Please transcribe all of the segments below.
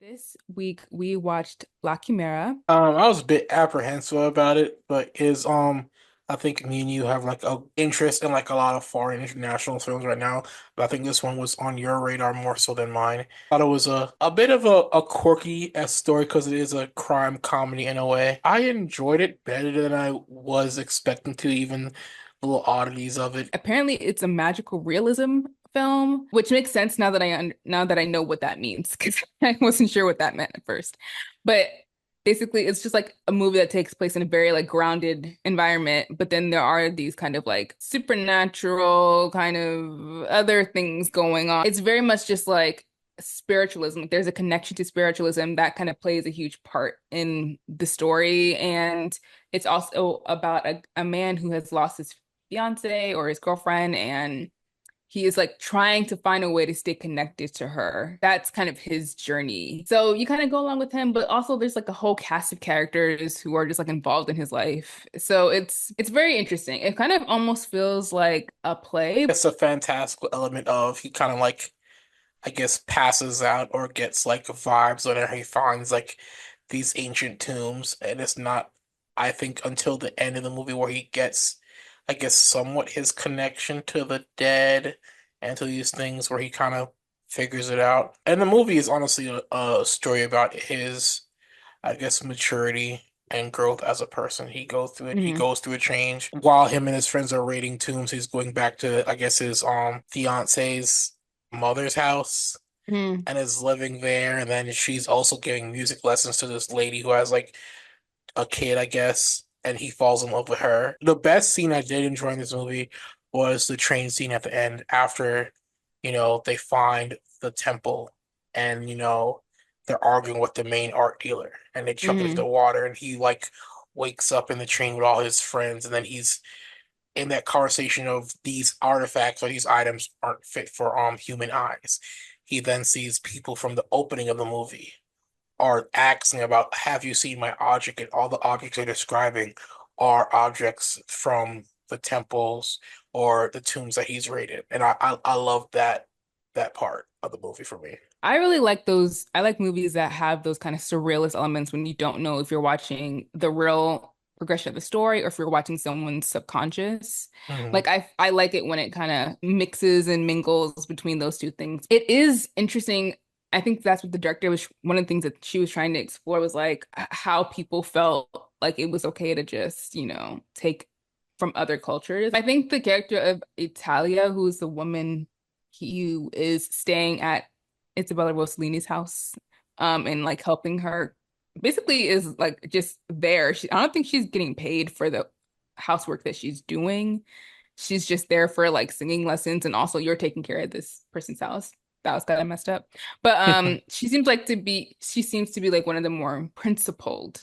This week we watched La Chimera. I was a bit apprehensive about it, but I think me and you have like a interest in like a lot of foreign international films right now. But I think this one was on your radar more so than mine. Thought it was a bit of a quirky story because it is a crime comedy in a way. I enjoyed it better than I was expecting to, even the little oddities of it. Apparently, it's a magical realism film, which makes sense now that I know what that means because I wasn't sure what that meant at first. But basically, it's just like a movie that takes place in a very like grounded environment, but then there are these kind of like supernatural kind of other things going on. It's very much just like spiritualism. There's a connection to spiritualism that kind of plays a huge part in the story, and it's also about a man who has lost his fiance or his girlfriend, and he is like trying to find a way to stay connected to her. That's kind of his journey. So you kind of go along with him, but also there's like a whole cast of characters who are just like involved in his life. So it's very interesting. It kind of almost feels like a play. It's a fantastical element of he kind of like I guess passes out or gets like vibes whenever he finds like these ancient tombs. And it's not, I think, until the end of the movie where he gets, I guess, somewhat his connection to the dead and to these things where he kind of figures it out. And the movie is honestly a story about his, I guess, maturity and growth as a person. He goes through it. He Mhm. goes through a change. While him and his friends are raiding tombs, he's going back to, I guess, his fiance's mother's house Mhm. and is living there. And then she's also giving music lessons to this lady who has like a kid, I guess, and he falls in love with her. The best scene I did enjoy in this movie was the train scene at the end after, they find the temple and, they're arguing with the main art dealer and they jump into the Mhm. water and he like wakes up in the train with all his friends and then he's in that conversation of these artifacts or these items aren't fit for human eyes. He then sees people from the opening of the movie are asking about, have you seen my object? And all the objects they're describing are objects from the temples or the tombs that he's raided. And I love that part of the movie for me. I really like those. I like movies that have those kind of surrealist elements when you don't know if you're watching the real progression of the story or if you're watching someone's subconscious. Mhm. I like it when it kind of mixes and mingles between those two things. It is interesting. I think that's what the director was one of the things that she was trying to explore was like how people felt like it was okay to just, take from other cultures. I think the character of Italia, who's the woman who is staying at Isabella Rossellini's house, and like helping her basically is like just there. I don't think she's getting paid for the housework that she's doing. She's just there for like singing lessons, and also you're taking care of this person's house. That was kind of messed up. But she seems to be like one of the more principled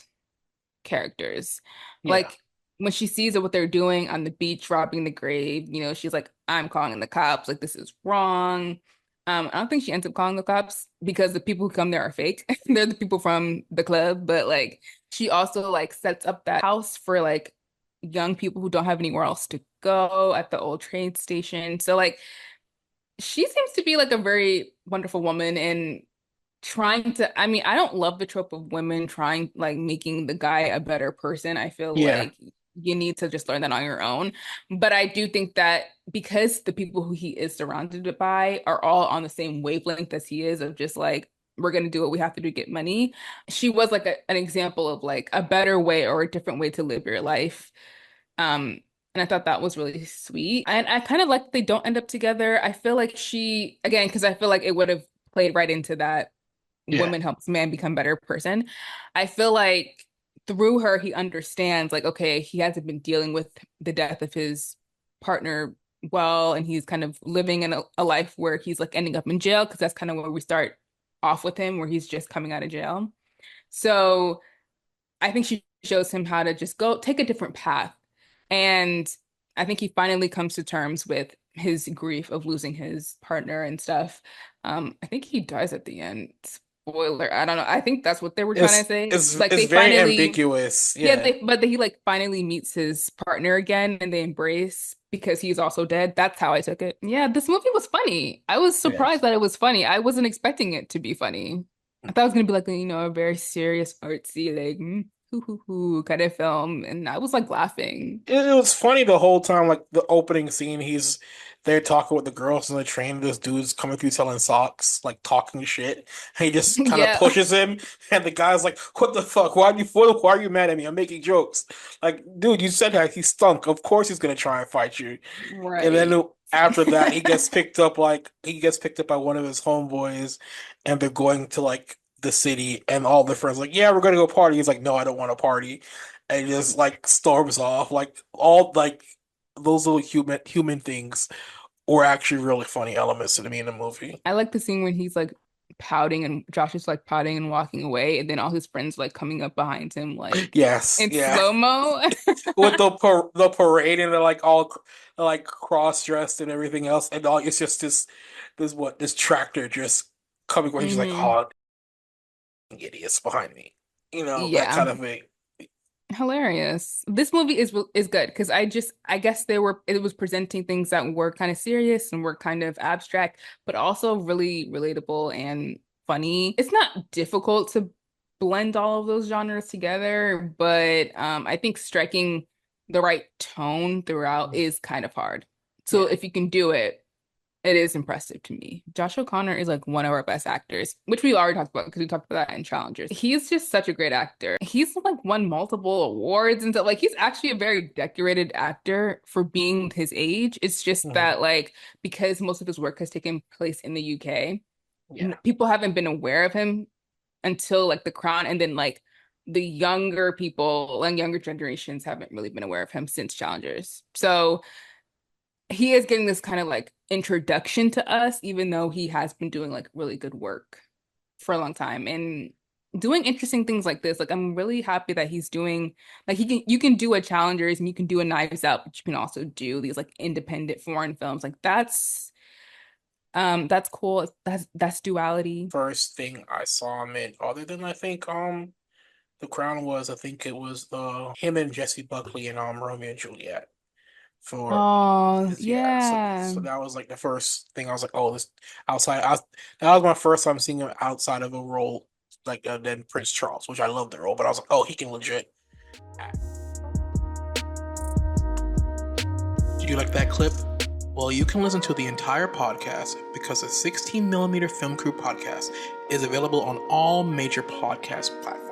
characters. Yeah. Like when she sees what they're doing on the beach, robbing the grave, she's like, I'm calling the cops. Like, this is wrong. I don't think she ends up calling the cops because the people who come there are fake. They're the people from the club, but like she also like sets up that house for like young people who don't have anywhere else to go at the old train station. So like she seems to be like a very wonderful woman and trying to, I mean, I don't love the trope of women trying like making the guy a better person. I feel Yeah. like you need to just learn that on your own. But I do think that because the people who he is surrounded by are all on the same wavelength as he is of just like we're gonna do what we have to do to get money. She was like an example of like a better way or a different way to live your life. And I thought that was really sweet. And I kind of like they don't end up together. I feel like she, again, because I feel like it would have played right into that Yeah. woman helps man become a better person. I feel like through her, he understands, like, okay, he hasn't been dealing with the death of his partner well, and he's kind of living in a life where he's like ending up in jail because that's kind of where we start off with him, where he's just coming out of jail. So I think she shows him how to just go take a different path. And I think he finally comes to terms with his grief of losing his partner and stuff. I think he dies at the end. Spoiler, I don't know. I think that's what they were trying It's to say. it's Like it's they very finally, ambiguous. yeah, Yeah. but he like finally meets his partner again and they embrace because he's also dead. That's how I took it. Yeah, this movie was funny. I was Yeah. surprised that it was funny. I wasn't expecting it to be funny. I thought it was gonna be like a very serious, artsy, like hoo hoo hoo kind of film, and I was like laughing. It was funny the whole time, like the opening scene, he's there talking with the girls on the train. This dude's coming through selling socks, like talking shit. And he just kind of Yeah, pushes him, and the guy's like, "What the fuck? Why are you mad at me? I'm making jokes." Like, dude, you said that he stunk. Of course he's gonna try and fight you. And right. then after that, he gets picked up, like he gets picked up by one of his homeboys, and they're going to like the city, and all the friends like, "Yeah, we're gonna go party." He's like, "No, I don't want to party." And he just like storms off. Like all like those little human things were actually really funny elements to me in the movie. I like the scene when he's like pouting and Josh is like pouting and walking away, and then all his friends like coming up behind him like Yes, in yeah. slow-mo. With the parade, and they're like all like cross dressed and everything else, and all it's just this tractor just coming where he's like, Hmm. "Oh, idiots behind me," that Yeah. kind of thing. Hilarious. This movie is good because I guess it was presenting things that were kind of serious and were kind of abstract, but also really relatable and funny. It's not difficult to blend all of those genres together, but I think striking the right tone throughout is kind of hard. So Yeah. if you can do it, it is impressive to me. Josh O'Connor is like one of our best actors, which we already talked about because we talked about that in Challengers. He's just such a great actor. He's like won multiple awards and stuff. Like he's actually a very decorated actor for being his age. It's just Mhm. that like because most of his work has taken place in the UK, Yeah. people haven't been aware of him until like The Crown, and then like the younger people and younger generations haven't really been aware of him since Challengers. So he is getting this kind of like introduction to us, even though he has been doing like really good work for a long time and doing interesting things like this. Like I'm really happy that he's doing like he can you can do a Challengers and you can do a Knives Out, but you can also do these like independent foreign films. Like that's cool. That's duality. First thing I saw him in, other than I think The Crown, was I think it was him and Jesse Buckley in Romeo and Juliet. For Oh, yeah, so yeah. that was like the first thing I was like, oh, this outside. That was my first time seeing him outside of a role like then Prince Charles, which I love the role, but I was like, oh, he can legit act. Did you like that clip? Well, you can listen to the entire podcast because the 16 millimeter Film Crew podcast is available on all major podcast platforms.